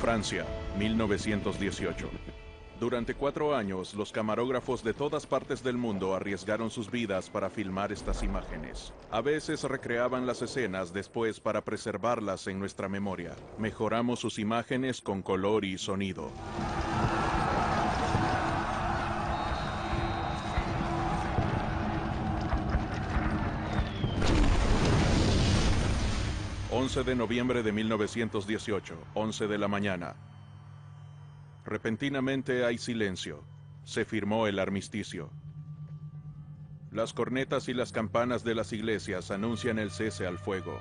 Francia, 1918. Durante 4 años, los camarógrafos de todas partes del mundo arriesgaron sus vidas para filmar estas imágenes. A veces recreaban las escenas después para preservarlas en nuestra memoria. Mejoramos sus imágenes con color y sonido. ...11 de noviembre de 1918, 11 de la mañana. Repentinamente hay silencio. Se firmó el armisticio. Las cornetas y las campanas de las iglesias anuncian el cese al fuego.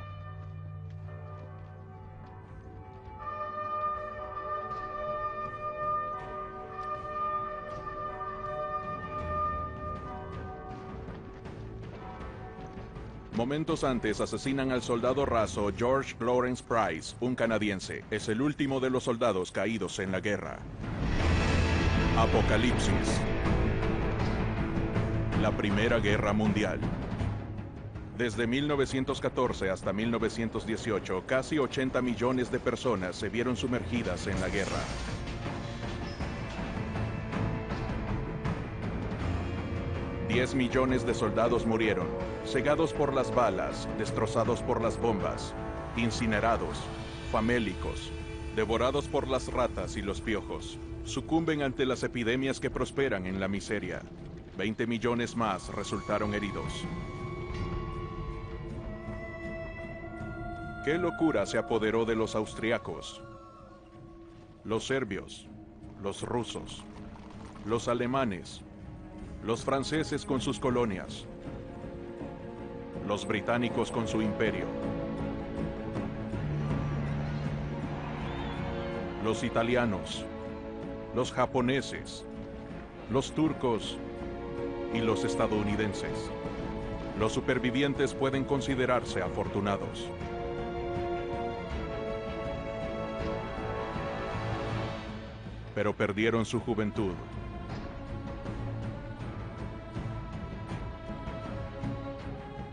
Momentos antes asesinan al soldado raso George Lawrence Price, un canadiense. Es el último de los soldados caídos en la guerra. Apocalipsis. La Primera Guerra Mundial. Desde 1914 hasta 1918, casi 80 millones de personas se vieron sumergidas en la guerra. $10 millones de soldados murieron, cegados por las balas, destrozados por las bombas, incinerados, famélicos, devorados por las ratas y los piojos. Sucumben ante las epidemias que prosperan en la miseria. 20 millones más resultaron heridos. ¿Qué locura se apoderó de los austriacos, los serbios, los rusos, los alemanes, los franceses con sus colonias, los británicos con su imperio, los italianos, los japoneses, los turcos y los estadounidenses? Los supervivientes pueden considerarse afortunados. Pero perdieron su juventud.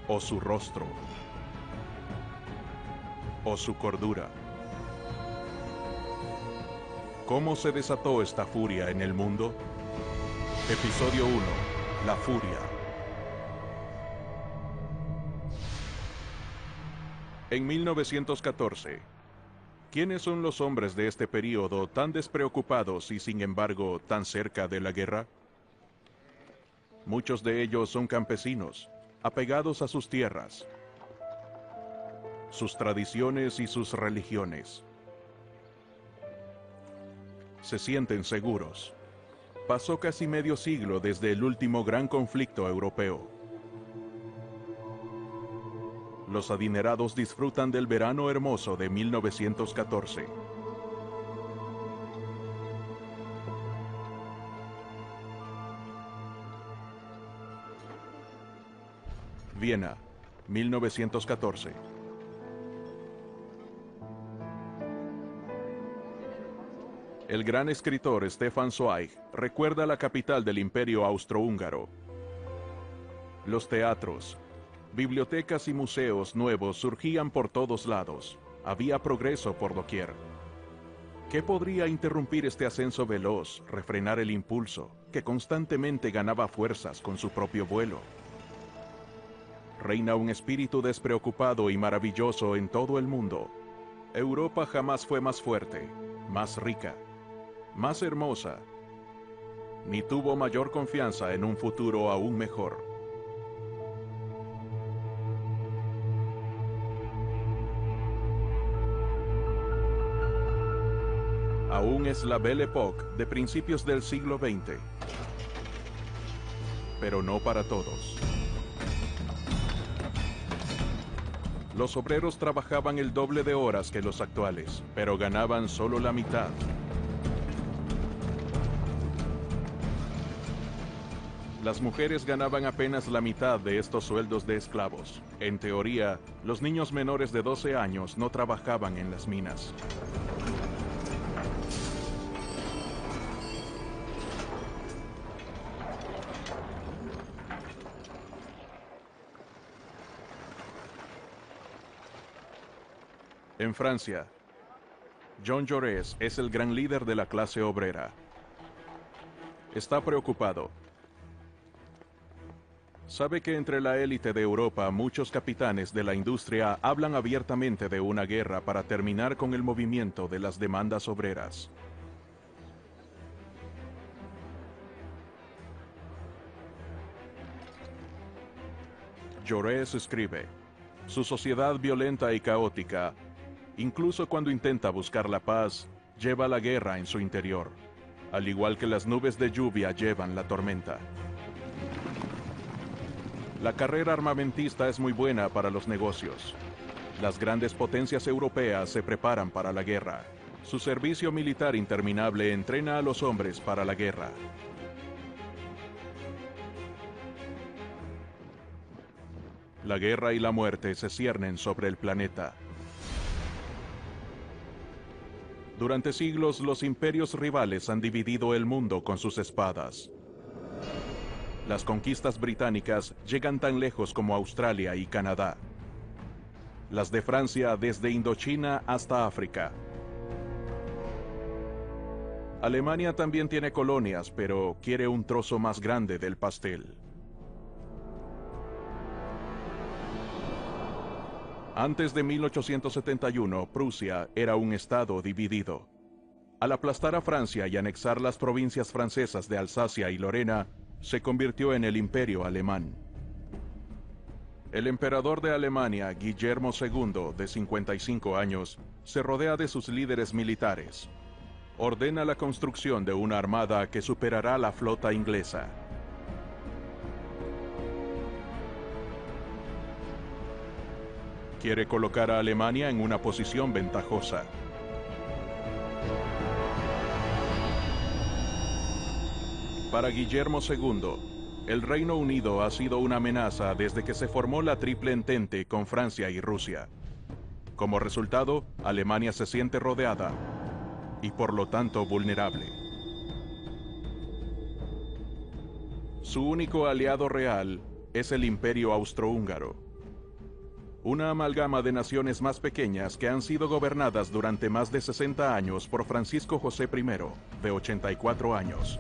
O su rostro, o su cordura. ¿Cómo se desató esta furia en el mundo? Episodio 1. La furia. En 1914, ¿quiénes son los hombres de este período tan despreocupados y sin embargo tan cerca de la guerra? Muchos de ellos son campesinos, apegados a sus tierras, sus tradiciones y sus religiones. Se sienten seguros. Pasó casi medio siglo desde el último gran conflicto europeo. Los adinerados disfrutan del verano hermoso de 1914. Viena, 1914. El gran escritor Stefan Zweig recuerda la capital del Imperio Austrohúngaro. Los teatros, bibliotecas y museos nuevos surgían por todos lados. Había progreso por doquier. ¿Qué podría interrumpir este ascenso veloz, refrenar el impulso, que constantemente ganaba fuerzas con su propio vuelo? Reina un espíritu despreocupado y maravilloso en todo el mundo. Europa jamás fue más fuerte, más rica, más hermosa, ni tuvo mayor confianza en un futuro aún mejor. Aún es la Belle Époque de principios del siglo XX, pero no para todos. Los obreros trabajaban el doble de horas que los actuales, pero ganaban solo la mitad. Las mujeres ganaban apenas la mitad de estos sueldos de esclavos. En teoría, los niños menores de 12 años no trabajaban en las minas. En Francia, Jean Jaurès es el gran líder de la clase obrera. Está preocupado. Sabe que entre la élite de Europa muchos capitanes de la industria hablan abiertamente de una guerra para terminar con el movimiento de las demandas obreras. Jaurès escribe: su sociedad violenta y caótica, incluso cuando intenta buscar la paz, lleva la guerra en su interior, al igual que las nubes de lluvia llevan la tormenta. La carrera armamentista es muy buena para los negocios. Las grandes potencias europeas se preparan para la guerra. Su servicio militar interminable entrena a los hombres para la guerra. La guerra y la muerte se ciernen sobre el planeta. Durante siglos, los imperios rivales han dividido el mundo con sus espadas. Las conquistas británicas llegan tan lejos como Australia y Canadá. Las de Francia desde Indochina hasta África. Alemania también tiene colonias, pero quiere un trozo más grande del pastel. Antes de 1871, Prusia era un estado dividido. Al aplastar a Francia y anexar las provincias francesas de Alsacia y Lorena, se convirtió en el Imperio Alemán. El emperador de Alemania, Guillermo II, de 55 años, se rodea de sus líderes militares. Ordena la construcción de una armada que superará la flota inglesa. Quiere colocar a Alemania en una posición ventajosa. Para Guillermo II, el Reino Unido ha sido una amenaza desde que se formó la Triple Entente con Francia y Rusia. Como resultado, Alemania se siente rodeada y por lo tanto vulnerable. Su único aliado real es el Imperio Austrohúngaro, una amalgama de naciones más pequeñas que han sido gobernadas durante más de 60 años por Francisco José I, de 84 años.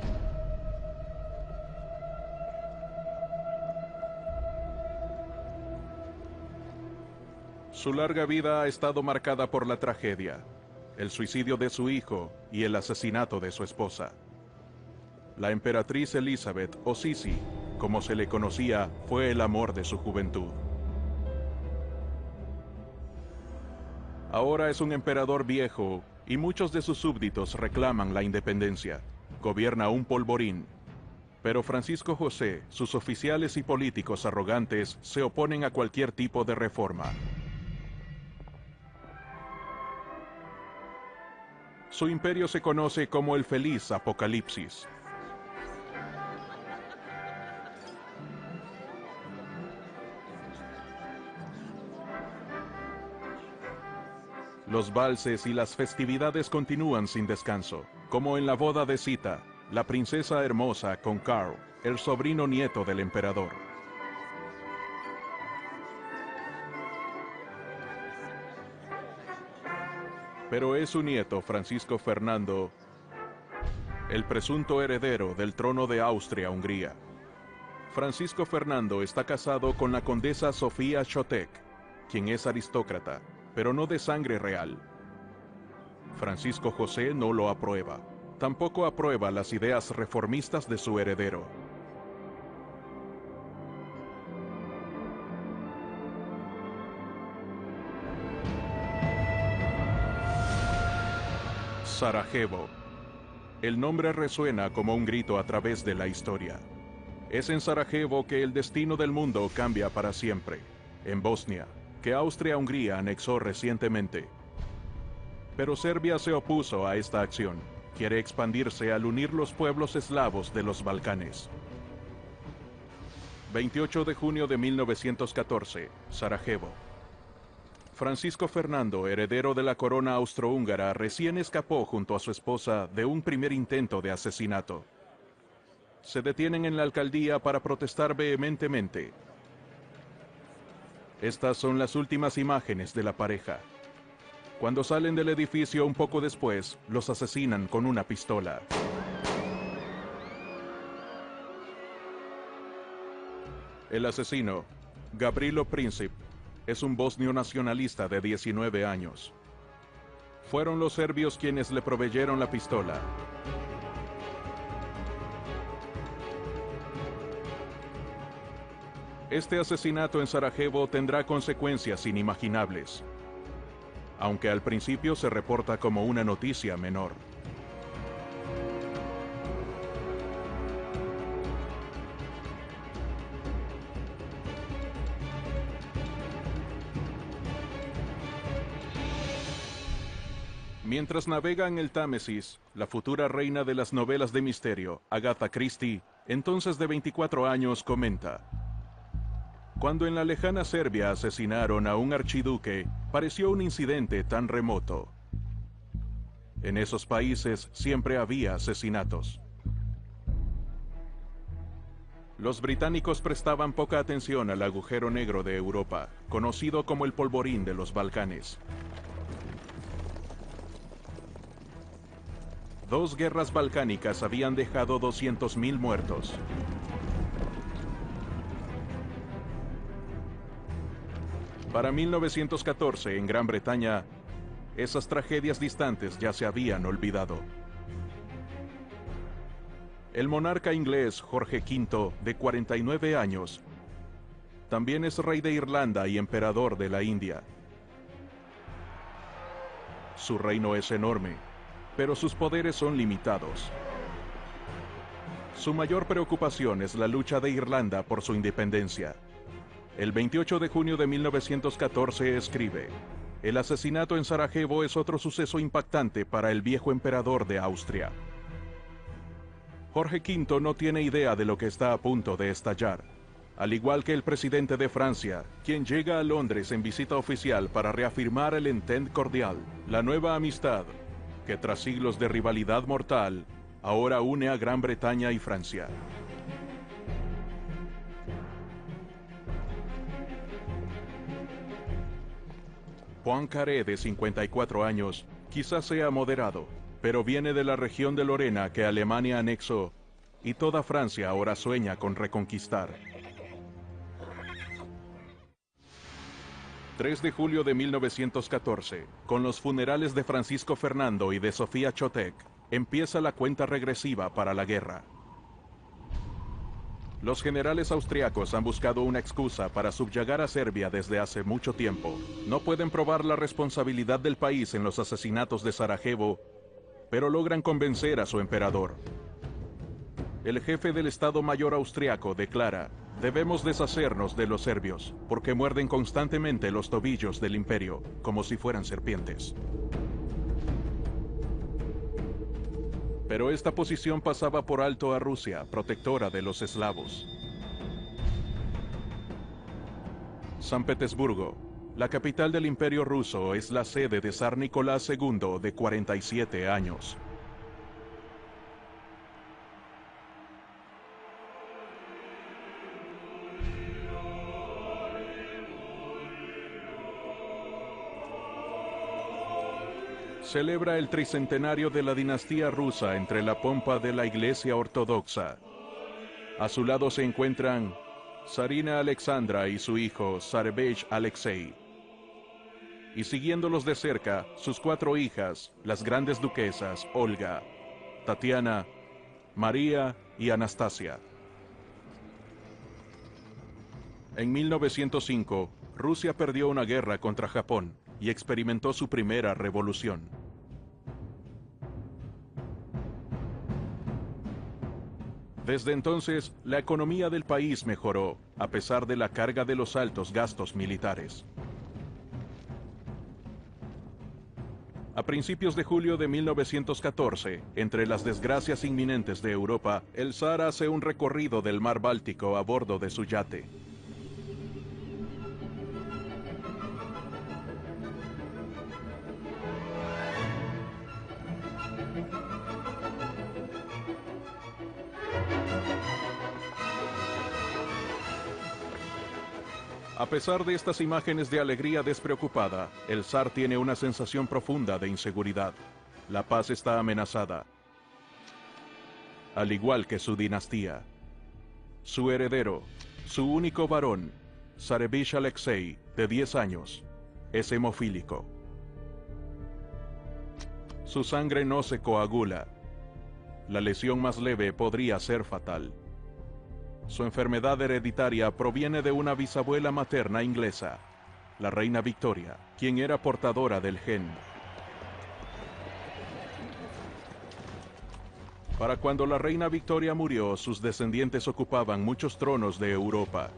Su larga vida ha estado marcada por la tragedia, el suicidio de su hijo y el asesinato de su esposa. La emperatriz Elizabeth, o Sisi, como se le conocía, fue el amor de su juventud. Ahora es un emperador viejo y muchos de sus súbditos reclaman la independencia. Gobierna un polvorín. Pero Francisco José, sus oficiales y políticos arrogantes se oponen a cualquier tipo de reforma. Su imperio se conoce como el Feliz Apocalipsis. Los valses y las festividades continúan sin descanso, como en la boda de Sita, la princesa hermosa con Karl, el sobrino nieto del emperador. Pero es su nieto, Francisco Fernando, el presunto heredero del trono de Austria-Hungría. Francisco Fernando está casado con la condesa Sofía Chotek, quien es aristócrata, pero no de sangre real. Francisco José no lo aprueba. Tampoco aprueba las ideas reformistas de su heredero. Sarajevo. El nombre resuena como un grito a través de la historia. Es en Sarajevo que el destino del mundo cambia para siempre. En Bosnia, que Austria-Hungría anexó recientemente. Pero Serbia se opuso a esta acción. Quiere expandirse al unir los pueblos eslavos de los Balcanes. 28 de junio de 1914, Sarajevo. Francisco Fernando, heredero de la corona austrohúngara, recién escapó junto a su esposa de un primer intento de asesinato. Se detienen en la alcaldía para protestar vehementemente. Estas son las últimas imágenes de la pareja. Cuando salen del edificio un poco después, los asesinan con una pistola. El asesino, Gavrilo Princip, es un bosnio nacionalista de 19 años. Fueron los serbios quienes le proveyeron la pistola. Este asesinato en Sarajevo tendrá consecuencias inimaginables, aunque al principio se reporta como una noticia menor. Mientras navega en el Támesis, la futura reina de las novelas de misterio, Agatha Christie, entonces de 24 años, comenta: cuando en la lejana Serbia asesinaron a un archiduque, pareció un incidente tan remoto. En esos países siempre había asesinatos. Los británicos prestaban poca atención al agujero negro de Europa, conocido como el polvorín de los Balcanes. 2 guerras balcánicas habían dejado 200.000 muertos. Para 1914, en Gran Bretaña, esas tragedias distantes ya se habían olvidado. El monarca inglés Jorge V, de 49 años, también es rey de Irlanda y emperador de la India. Su reino es enorme, pero sus poderes son limitados. Su mayor preocupación es la lucha de Irlanda por su independencia. El 28 de junio de 1914 escribe: el asesinato en Sarajevo es otro suceso impactante para el viejo emperador de Austria. Jorge V no tiene idea de lo que está a punto de estallar, al igual que el presidente de Francia, quien llega a Londres en visita oficial para reafirmar el Entente Cordial, la nueva amistad que tras siglos de rivalidad mortal, ahora une a Gran Bretaña y Francia. Poincaré, de 54 años, quizás sea moderado, pero viene de la región de Lorena que Alemania anexó, y toda Francia ahora sueña con reconquistar. 3 de julio de 1914, con los funerales de Francisco Fernando y de Sofía Chotek, empieza la cuenta regresiva para la guerra. Los generales austriacos han buscado una excusa para subyugar a Serbia desde hace mucho tiempo. No pueden probar la responsabilidad del país en los asesinatos de Sarajevo, pero logran convencer a su emperador. El jefe del Estado Mayor austriaco declara: debemos deshacernos de los serbios, porque muerden constantemente los tobillos del imperio, como si fueran serpientes. Pero esta posición pasaba por alto a Rusia, protectora de los eslavos. San Petersburgo, la capital del Imperio ruso, es la sede de Zar Nicolás II, de 47 años. Celebra el tricentenario de la dinastía rusa entre la pompa de la Iglesia Ortodoxa. A su lado se encuentran Tsarina Alexandra y su hijo Tsarevich Alexei. Y siguiéndolos de cerca, sus 4 hijas, las grandes duquesas Olga, Tatiana, María y Anastasia. En 1905, Rusia perdió una guerra contra Japón y experimentó su primera revolución. Desde entonces, la economía del país mejoró, a pesar de la carga de los altos gastos militares. A principios de julio de 1914, entre las desgracias inminentes de Europa, el zar hace un recorrido del mar Báltico a bordo de su yate. A pesar de estas imágenes de alegría despreocupada, el zar tiene una sensación profunda de inseguridad. La paz está amenazada, al igual que su dinastía. Su heredero, su único varón, Zarevich Alexei, de 10 años, es hemofílico. Su sangre no se coagula. La lesión más leve podría ser fatal. Su enfermedad hereditaria proviene de una bisabuela materna inglesa, la reina Victoria, quien era portadora del gen. Para cuando la reina Victoria murió, sus descendientes ocupaban muchos tronos de Europa.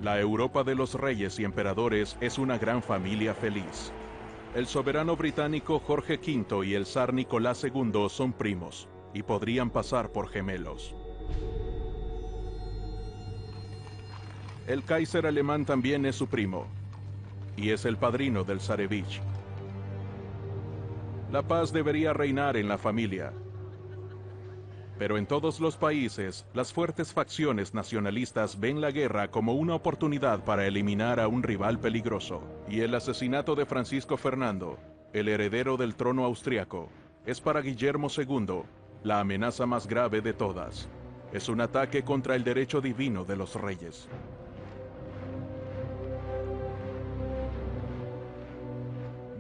La Europa de los reyes y emperadores es una gran familia feliz. El soberano británico Jorge V y el zar Nicolás II son primos, y podrían pasar por gemelos. El Kaiser alemán también es su primo, y es el padrino del Zarevich. La paz debería reinar en la familia. Pero en todos los países, las fuertes facciones nacionalistas ven la guerra como una oportunidad para eliminar a un rival peligroso. Y el asesinato de Francisco Fernando, el heredero del trono austriaco, es para Guillermo II la amenaza más grave de todas. Es un ataque contra el derecho divino de los reyes.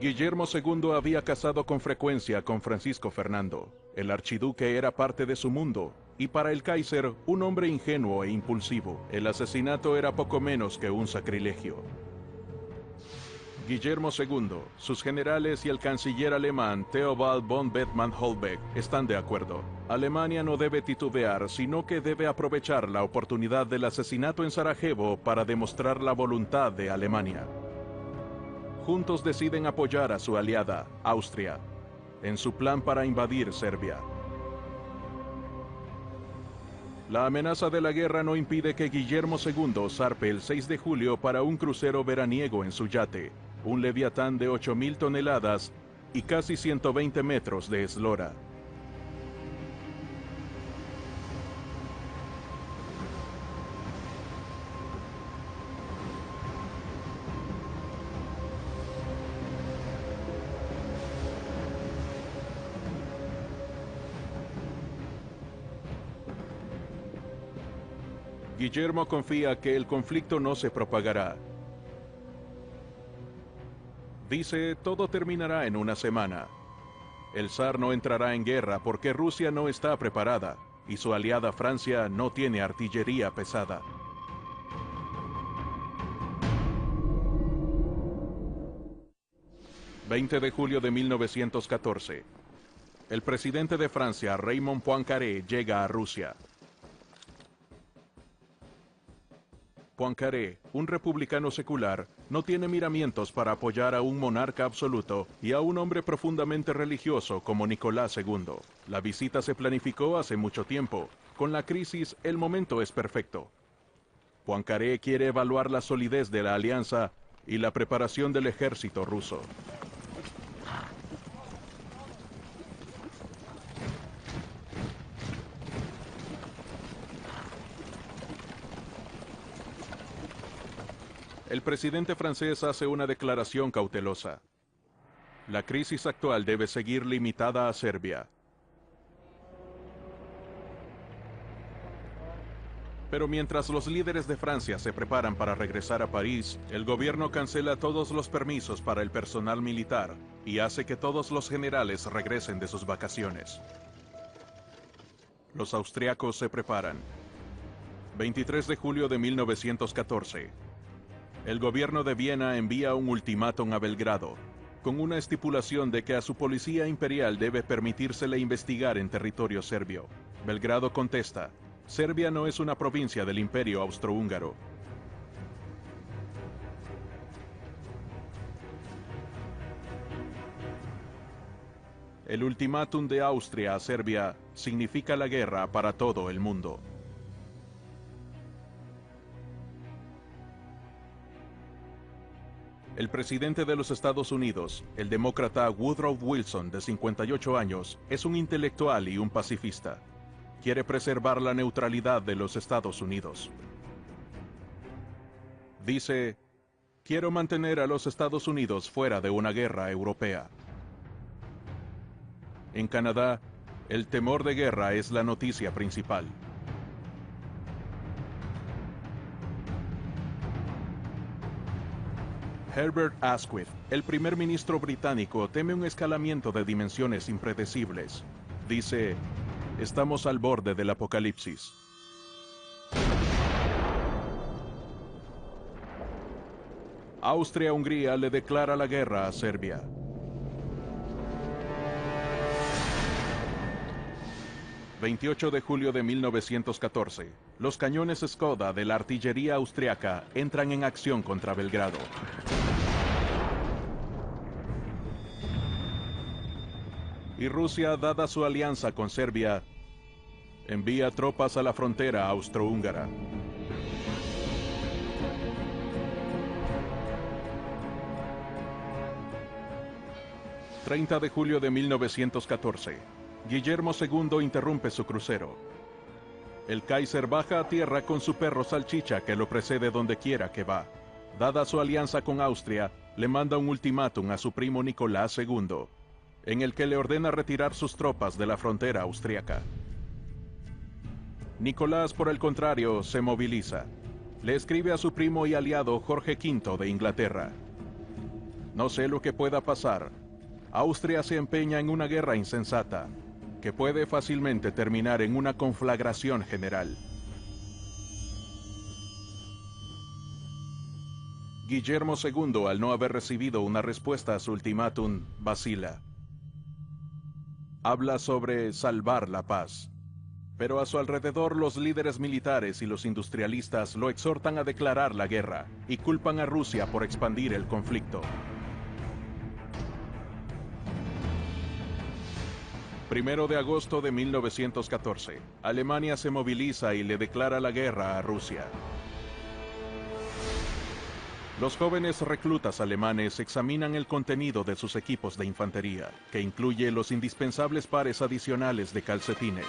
Guillermo II había casado con frecuencia con Francisco Fernando. El archiduque era parte de su mundo, y para el Kaiser, un hombre ingenuo e impulsivo. El asesinato era poco menos que un sacrilegio. Guillermo II, sus generales y el canciller alemán Theobald von Bethmann-Hollweg están de acuerdo. Alemania no debe titubear, sino que debe aprovechar la oportunidad del asesinato en Sarajevo para demostrar la voluntad de Alemania. Juntos deciden apoyar a su aliada, Austria, en su plan para invadir Serbia. La amenaza de la guerra no impide que Guillermo II zarpe el 6 de julio para un crucero veraniego en su yate, un Leviatán de 8.000 toneladas y casi 120 metros de eslora. Guillermo confía que el conflicto no se propagará. Dice, todo terminará en una semana. El zar no entrará en guerra porque Rusia no está preparada y su aliada Francia no tiene artillería pesada. ...20 de julio de 1914... el presidente de Francia, Raymond Poincaré, llega a Rusia. Poincaré, un republicano secular, no tiene miramientos para apoyar a un monarca absoluto y a un hombre profundamente religioso como Nicolás II. La visita se planificó hace mucho tiempo. Con la crisis, el momento es perfecto. Poincaré quiere evaluar la solidez de la alianza y la preparación del ejército ruso. El presidente francés hace una declaración cautelosa. La crisis actual debe seguir limitada a Serbia. Pero mientras los líderes de Francia se preparan para regresar a París, el gobierno cancela todos los permisos para el personal militar y hace que todos los generales regresen de sus vacaciones. Los austriacos se preparan. 23 de julio de 1914. El gobierno de Viena envía un ultimátum a Belgrado, con una estipulación de que a su policía imperial debe permitírsele investigar en territorio serbio. Belgrado contesta, Serbia no es una provincia del Imperio Austrohúngaro. El ultimátum de Austria a Serbia significa la guerra para todo el mundo. El presidente de los Estados Unidos, el demócrata Woodrow Wilson, de 58 años, es un intelectual y un pacifista. quiere preservar la neutralidad de los Estados Unidos. Dice, quiero mantener a los Estados Unidos fuera de una guerra europea. En Canadá, el temor de guerra es la noticia principal. Herbert Asquith, el primer ministro británico, teme un escalamiento de dimensiones impredecibles. Dice, estamos al borde del apocalipsis. Austria-Hungría le declara la guerra a Serbia. ...28 de julio de 1914... los cañones Skoda de la artillería austriaca entran en acción contra Belgrado. Y Rusia, dada su alianza con Serbia, envía tropas a la frontera austrohúngara. ...30 de julio de 1914... Guillermo II interrumpe su crucero. El Kaiser baja a tierra con su perro Salchicha que lo precede donde quiera que va. Dada su alianza con Austria, le manda un ultimátum a su primo Nicolás II, en el que le ordena retirar sus tropas de la frontera austriaca. Nicolás, por el contrario, se moviliza. Le escribe a su primo y aliado Jorge V de Inglaterra. No sé lo que pueda pasar. Austria se empeña en una guerra insensata, que puede fácilmente terminar en una conflagración general. Guillermo II, al no haber recibido una respuesta a su ultimátum, vacila. Habla sobre salvar la paz, pero a su alrededor los líderes militares y los industrialistas lo exhortan a declarar la guerra y culpan a Rusia por expandir el conflicto. 1 de agosto de 1914, Alemania se moviliza y le declara la guerra a Rusia. Los jóvenes reclutas alemanes examinan el contenido de sus equipos de infantería, que incluye los indispensables pares adicionales de calcetines.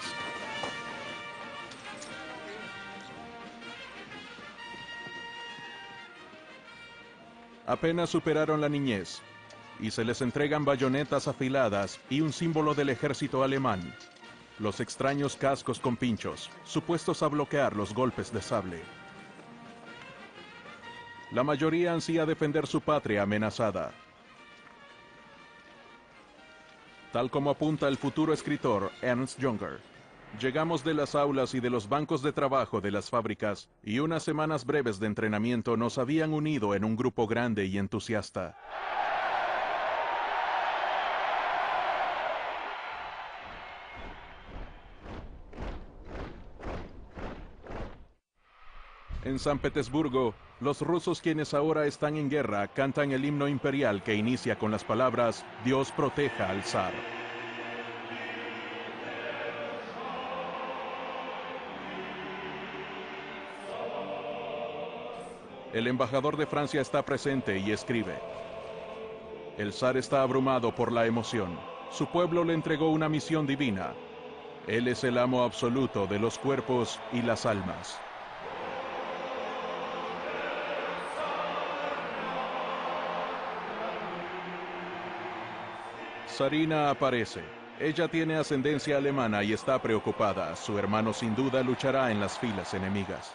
Apenas superaron la niñez, y se les entregan bayonetas afiladas y un símbolo del ejército alemán, los extraños cascos con pinchos, supuestos a bloquear los golpes de sable. La mayoría ansía defender su patria amenazada. Tal como apunta el futuro escritor Ernst Junger, llegamos de las aulas y de los bancos de trabajo de las fábricas, y unas semanas breves de entrenamiento nos habían unido en un grupo grande y entusiasta. En San Petersburgo, los rusos, quienes ahora están en guerra, cantan el himno imperial que inicia con las palabras «Dios proteja al zar». El embajador de Francia está presente y escribe: «El zar está abrumado por la emoción. Su pueblo le entregó una misión divina. Él es el amo absoluto de los cuerpos y las almas». Zarina aparece. Ella tiene ascendencia alemana y está preocupada. Su hermano sin duda luchará en las filas enemigas.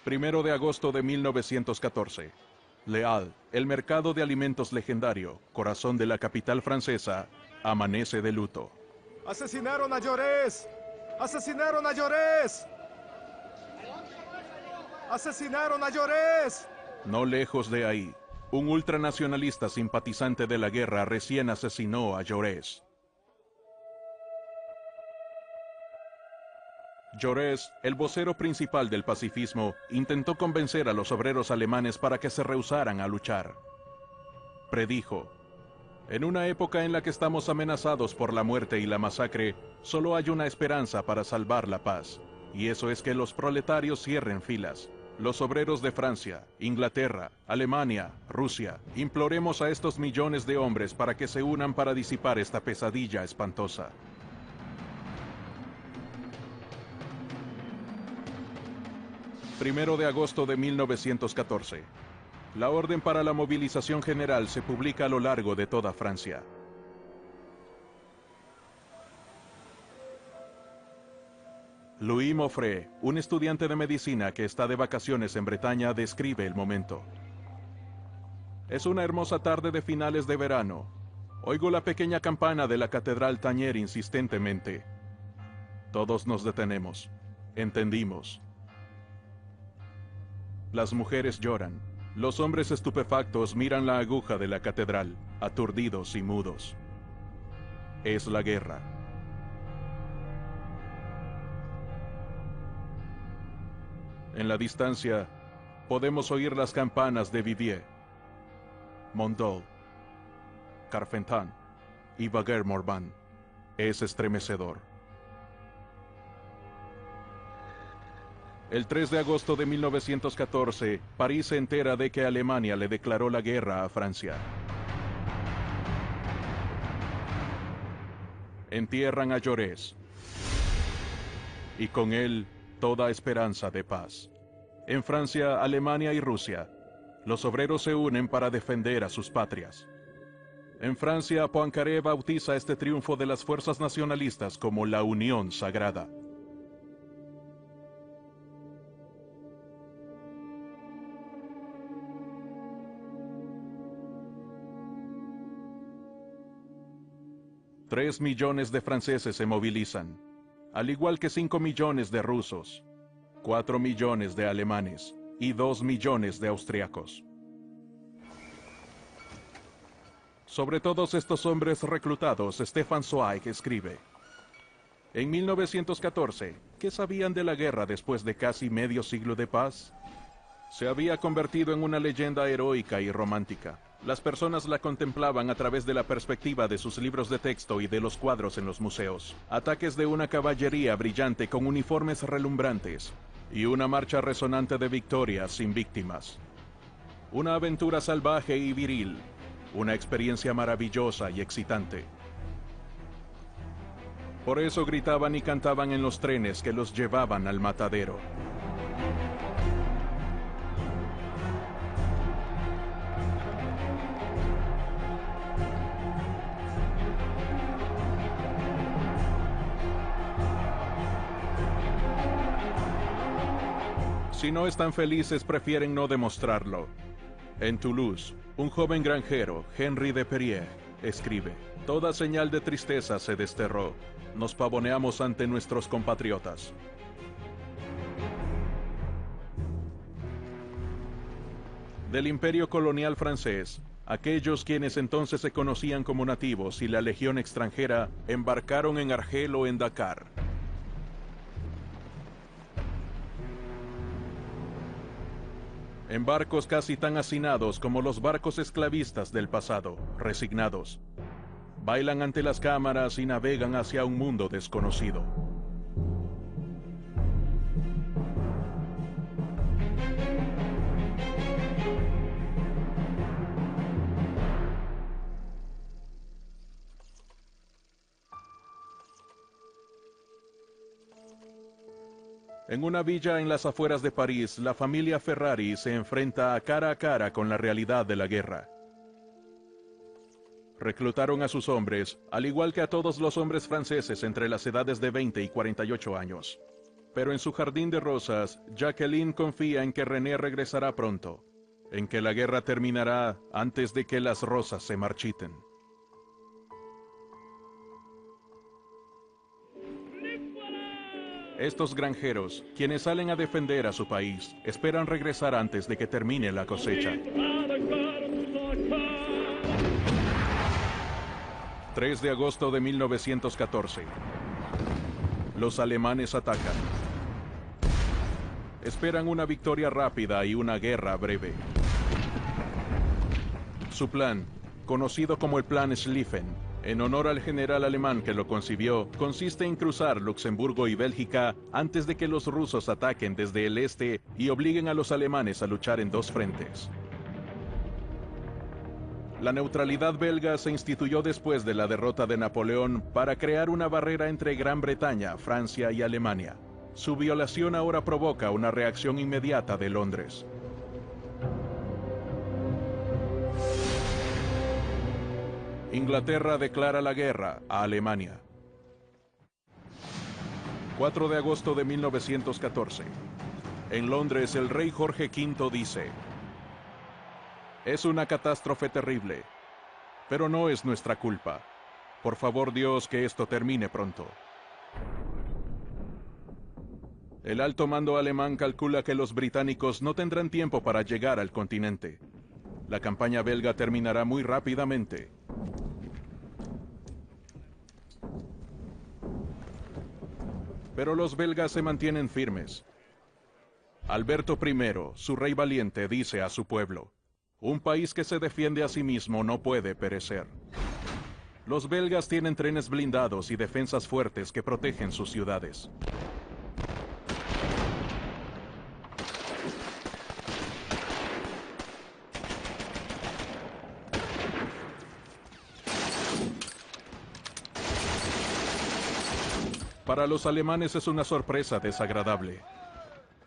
1 de agosto de 1914. Leal, el mercado de alimentos legendario, corazón de la capital francesa, amanece de luto. ¡Asesinaron a Jaurès! ¡Asesinaron a Jaurès! ¡Asesinaron a Jaurès! No lejos de ahí, un ultranacionalista simpatizante de la guerra recién asesinó a Jaurès. Jaurès, el vocero principal del pacifismo, intentó convencer a los obreros alemanes para que se rehusaran a luchar. Predijo: en una época en la que estamos amenazados por la muerte y la masacre, solo hay una esperanza para salvar la paz, y eso es que los proletarios cierren filas. Los obreros de Francia, Inglaterra, Alemania, Rusia, imploremos a estos millones de hombres para que se unan para disipar esta pesadilla espantosa. 1 de agosto de 1914. La orden para la movilización general se publica a lo largo de toda Francia. Louis Moffret, un estudiante de medicina que está de vacaciones en Bretaña, describe el momento. Es una hermosa tarde de finales de verano. Oigo la pequeña campana de la catedral tañer insistentemente. Todos nos detenemos. Entendimos. Las mujeres lloran. Los hombres estupefactos miran la aguja de la catedral, aturdidos y mudos. Es la guerra. En la distancia, podemos oír las campanas de Viviers, Mondol, Carfentan y Baguer-Morvan. Es estremecedor. El 3 de agosto de 1914, París se entera de que Alemania le declaró la guerra a Francia. Entierran a Jaurès, y con él toda esperanza de paz. En Francia, Alemania y Rusia, los obreros se unen para defender a sus patrias. En Francia, Poincaré bautiza este triunfo de las fuerzas nacionalistas como la Unión Sagrada. Tres millones de franceses se movilizan, al igual que 5 millones de rusos, 4 millones de alemanes y 2 millones de austriacos. Sobre todos estos hombres reclutados, Stefan Zweig escribe: en 1914, ¿qué sabían de la guerra después de casi medio siglo de paz? Se había convertido en una leyenda heroica y romántica. Las personas la contemplaban a través de la perspectiva de sus libros de texto y de los cuadros en los museos. Ataques de una caballería brillante con uniformes relumbrantes y una marcha resonante de victorias sin víctimas. Una aventura salvaje y viril, una experiencia maravillosa y excitante. Por eso gritaban y cantaban en los trenes que los llevaban al matadero. Si no están felices, prefieren no demostrarlo. En Toulouse, un joven granjero, Henri de Perier, escribe: toda señal de tristeza se desterró. Nos pavoneamos ante nuestros compatriotas. Del imperio colonial francés, aquellos quienes entonces se conocían como nativos y la legión extranjera embarcaron en Argel o en Dakar. En barcos casi tan hacinados como los barcos esclavistas del pasado, resignados. Bailan ante las cámaras y navegan hacia un mundo desconocido. En una villa en las afueras de París, la familia Ferrari se enfrenta cara a cara con la realidad de la guerra. Reclutaron a sus hombres, al igual que a todos los hombres franceses entre las edades de 20 y 48 años. Pero en su jardín de rosas, Jacqueline confía en que René regresará pronto, en que la guerra terminará antes de que las rosas se marchiten. Estos granjeros, quienes salen a defender a su país, esperan regresar antes de que termine la cosecha. 3 de agosto de 1914. Los alemanes atacan. Esperan una victoria rápida y una guerra breve. Su plan, conocido como el Plan Schlieffen, en honor al general alemán que lo concibió, consiste en cruzar Luxemburgo y Bélgica antes de que los rusos ataquen desde el este y obliguen a los alemanes a luchar en dos frentes. La neutralidad belga se instituyó después de la derrota de Napoleón para crear una barrera entre Gran Bretaña, Francia y Alemania. Su violación ahora provoca una reacción inmediata de Londres. Inglaterra declara la guerra a Alemania. 4 de agosto de 1914. En Londres, el rey Jorge V dice: «Es una catástrofe terrible, pero no es nuestra culpa. Por favor, Dios, que esto termine pronto». El alto mando alemán calcula que los británicos no tendrán tiempo para llegar al continente. La campaña belga terminará muy rápidamente. Pero los belgas se mantienen firmes. Alberto I, su rey valiente, dice a su pueblo: «Un país que se defiende a sí mismo no puede perecer». Los belgas tienen trenes blindados y defensas fuertes que protegen sus ciudades. Para los alemanes es una sorpresa desagradable.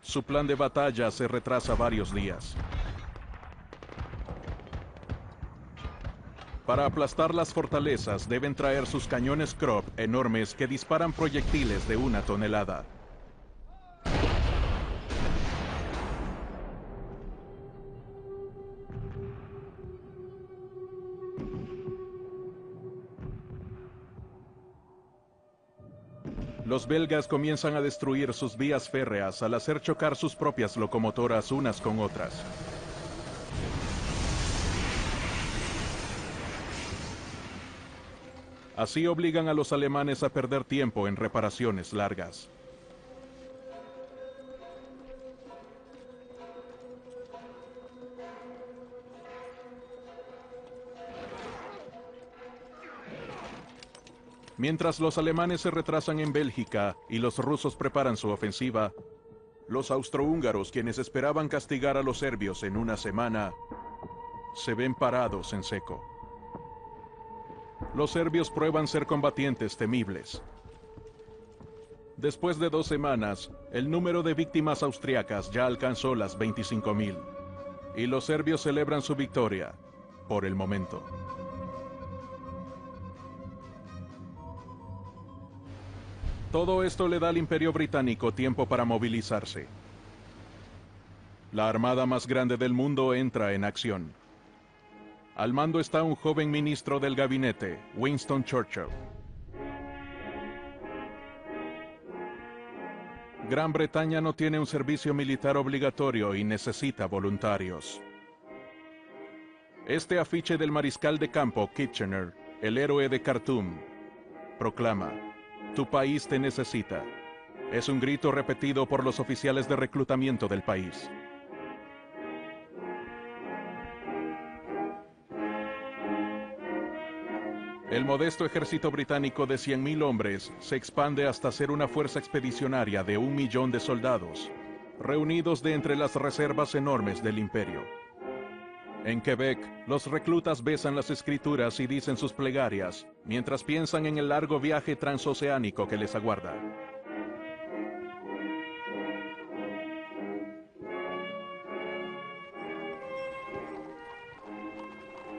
Su plan de batalla se retrasa varios días. Para aplastar las fortalezas deben traer sus cañones Krupp enormes que disparan proyectiles de 1 tonelada. Los belgas comienzan a destruir sus vías férreas al hacer chocar sus propias locomotoras unas con otras. Así obligan a los alemanes a perder tiempo en reparaciones largas. Mientras los alemanes se retrasan en Bélgica y los rusos preparan su ofensiva, los austrohúngaros, quienes esperaban castigar a los serbios en una semana, se ven parados en seco. Los serbios prueban ser combatientes temibles. Después de 2 semanas, el número de víctimas austriacas ya alcanzó las 25.000, y los serbios celebran su victoria, por el momento. Todo esto le da al Imperio Británico tiempo para movilizarse. La armada más grande del mundo entra en acción. Al mando está un joven ministro del gabinete, Winston Churchill. Gran Bretaña no tiene un servicio militar obligatorio y necesita voluntarios. Este afiche del mariscal de campo Kitchener, el héroe de Khartoum, proclama: «Tu país te necesita». Es un grito repetido por los oficiales de reclutamiento del país. El modesto ejército británico de 100.000 hombres se expande hasta ser una fuerza expedicionaria de 1 millón de soldados, reunidos de entre las reservas enormes del imperio. En Quebec, los reclutas besan las escrituras y dicen sus plegarias, mientras piensan en el largo viaje transoceánico que les aguarda.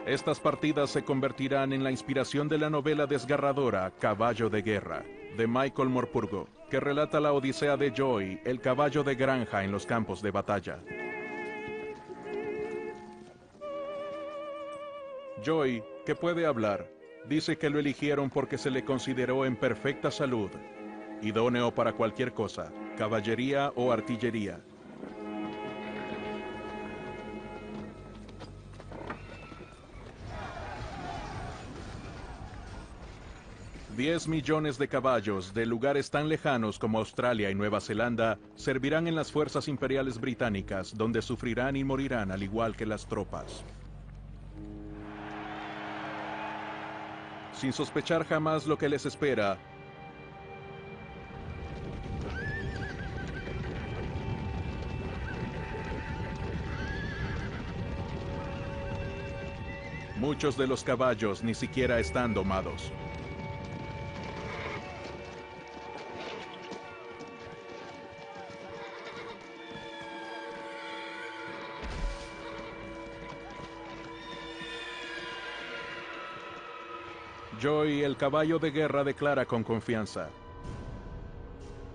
Estas partidas se convertirán en la inspiración de la novela desgarradora Caballo de Guerra, de Michael Morpurgo, que relata la odisea de Joy, el caballo de granja en los campos de batalla. Joy, que puede hablar, dice que lo eligieron porque se le consideró en perfecta salud, idóneo para cualquier cosa, caballería o artillería. $10 millones de caballos de lugares tan lejanos como Australia y Nueva Zelanda servirán en las fuerzas imperiales británicas, donde sufrirán y morirán al igual que las tropas. Sin sospechar jamás lo que les espera, muchos de los caballos ni siquiera están domados. Joy, el caballo de guerra, declara con confianza.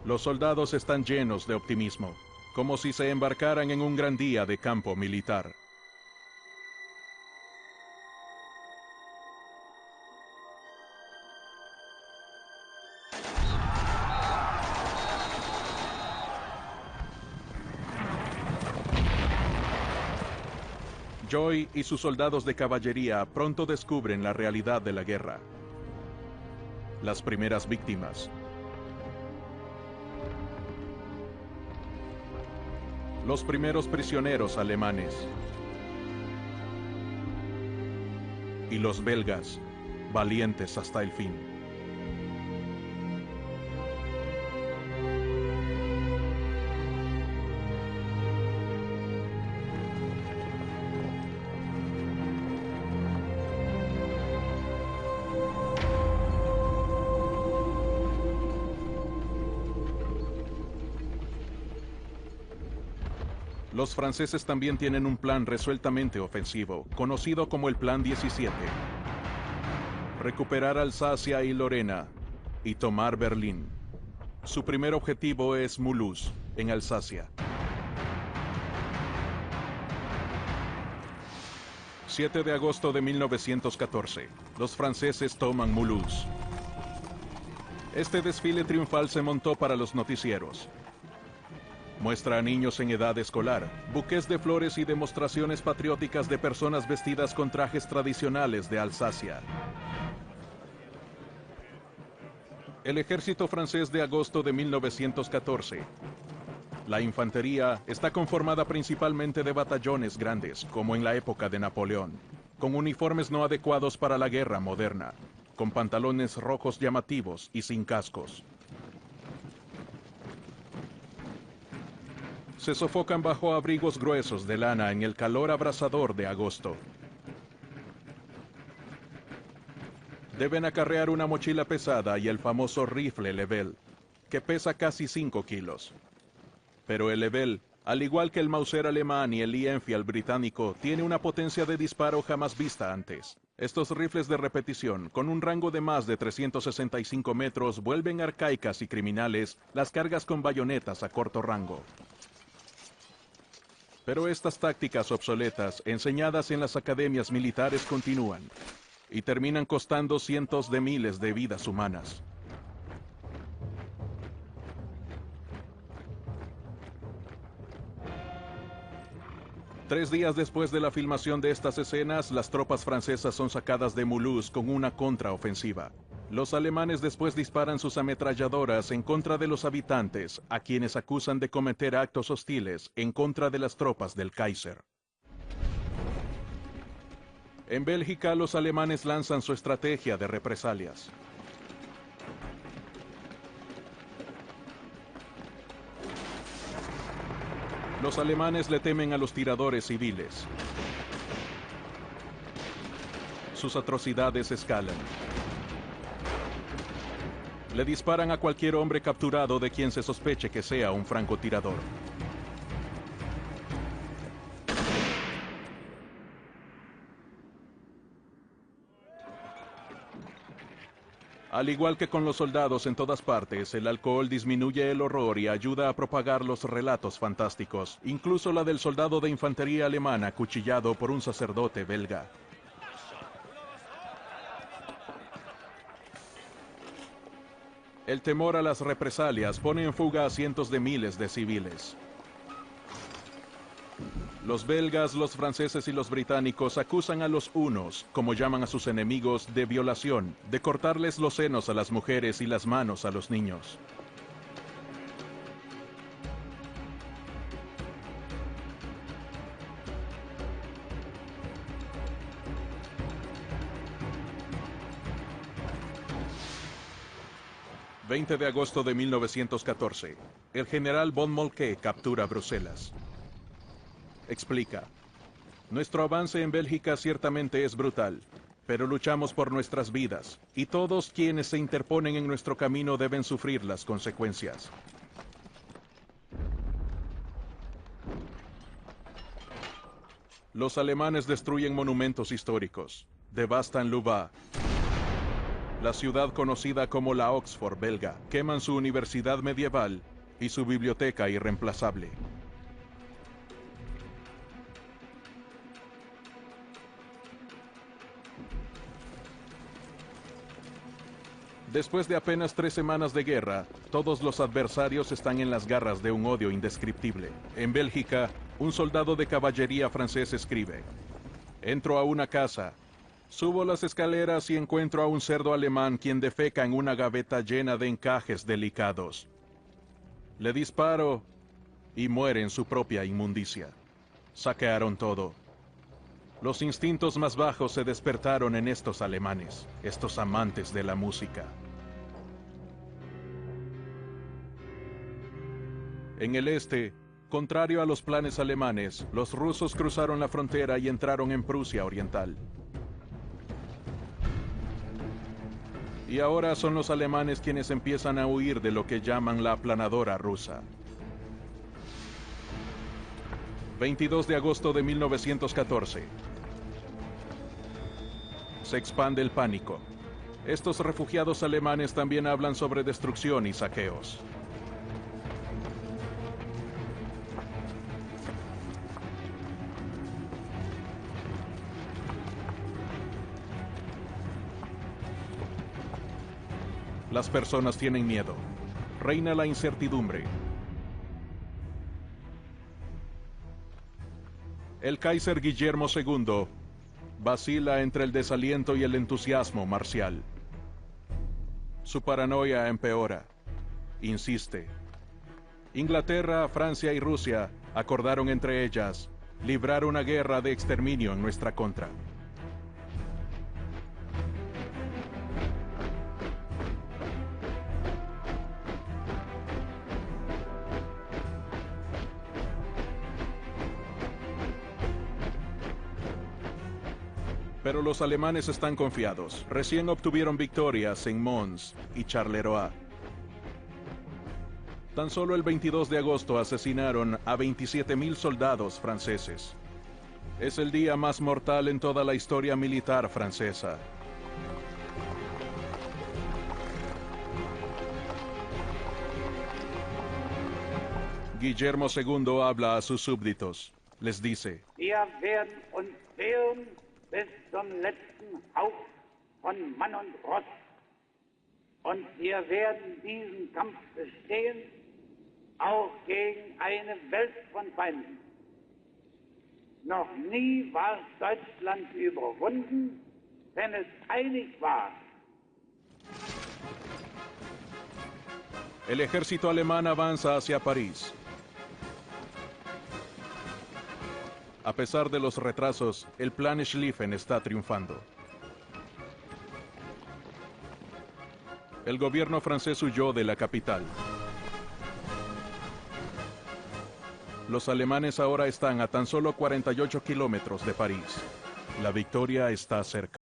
Los soldados están llenos de optimismo, como si se embarcaran en un gran día de campo militar. Joy y sus soldados de caballería pronto descubren la realidad de la guerra. Las primeras víctimas. Los primeros prisioneros alemanes. Y los belgas, valientes hasta el fin. Los franceses también tienen un plan resueltamente ofensivo, conocido como el Plan 17. Recuperar Alsacia y Lorena, y tomar Berlín. Su primer objetivo es Mulhouse, en Alsacia. 7 de agosto de 1914, los franceses toman Mulhouse. Este desfile triunfal se montó para los noticieros. Muestra a niños en edad escolar, buques de flores y demostraciones patrióticas de personas vestidas con trajes tradicionales de Alsacia. El ejército francés de agosto de 1914. La infantería está conformada principalmente de batallones grandes, como en la época de Napoleón, con uniformes no adecuados para la guerra moderna, con pantalones rojos llamativos y sin cascos. Se sofocan bajo abrigos gruesos de lana en el calor abrasador de agosto. Deben acarrear una mochila pesada y el famoso rifle Lebel, que pesa casi 5 kilos. Pero el Lebel, al igual que el Mauser alemán y el Lee Enfield británico, tiene una potencia de disparo jamás vista antes. Estos rifles de repetición, con un rango de más de 365 metros, vuelven arcaicas y criminales las cargas con bayonetas a corto rango. Pero estas tácticas obsoletas, enseñadas en las academias militares, continúan y terminan costando cientos de miles de vidas humanas. Tres días después de la filmación de estas escenas, las tropas francesas son sacadas de Mulhouse con una contraofensiva. Los alemanes después disparan sus ametralladoras en contra de los habitantes, a quienes acusan de cometer actos hostiles en contra de las tropas del Kaiser. En Bélgica, los alemanes lanzan su estrategia de represalias. Los alemanes le temen a los tiradores civiles. Sus atrocidades escalan. Le disparan a cualquier hombre capturado de quien se sospeche que sea un francotirador. Al igual que con los soldados en todas partes, el alcohol disminuye el horror y ayuda a propagar los relatos fantásticos, incluso la del soldado de infantería alemán acuchillado por un sacerdote belga. El temor a las represalias pone en fuga a cientos de miles de civiles. Los belgas, los franceses y los británicos acusan a los hunos, como llaman a sus enemigos, de violación, de cortarles los senos a las mujeres y las manos a los niños. ...20 de agosto de 1914... el general von Moltke captura Bruselas. Explica: nuestro avance en Bélgica ciertamente es brutal, pero luchamos por nuestras vidas, y todos quienes se interponen en nuestro camino deben sufrir las consecuencias. Los alemanes destruyen monumentos históricos, devastan Louvain, La ciudad conocida como la Oxford belga, queman su universidad medieval y su biblioteca irreemplazable. Después de apenas 3 semanas de guerra, todos los adversarios están en las garras de un odio indescriptible. En Bélgica, un soldado de caballería francés escribe: entro a una casa, subo las escaleras y encuentro a un cerdo alemán quien defeca en una gaveta llena de encajes delicados. Le disparo y muere en su propia inmundicia. Saquearon todo. Los instintos más bajos se despertaron en estos alemanes, estos amantes de la música. En el este, contrario a los planes alemanes, los rusos cruzaron la frontera y entraron en Prusia Oriental. Y ahora son los alemanes quienes empiezan a huir de lo que llaman la aplanadora rusa. 22 de agosto de 1914. Se expande el pánico. Estos refugiados alemanes también hablan sobre destrucción y saqueos. Las personas tienen miedo. Reina la incertidumbre. El Kaiser Guillermo II vacila entre el desaliento y el entusiasmo marcial. Su paranoia empeora. Insiste. Inglaterra, Francia y Rusia acordaron entre ellas librar una guerra de exterminio en nuestra contra. Pero los alemanes están confiados. Recién obtuvieron victorias en Mons y Charleroi. Tan solo el 22 de agosto asesinaron a 27.000 soldados franceses. Es el día más mortal en toda la historia militar francesa. Guillermo II habla a sus súbditos. Les dice: Wir werden uns wehren bis zum letzten Hauch von Mann und Ross. Und wir werden diesen Kampf bestehen, auch gegen eine Welt von Feinden. Noch nie war Deutschland überwunden, wenn es einig war. El ejército alemán avanza hacia París. A pesar de los retrasos, el plan Schlieffen está triunfando. El gobierno francés huyó de la capital. Los alemanes ahora están a tan solo 48 kilómetros de París. La victoria está cerca.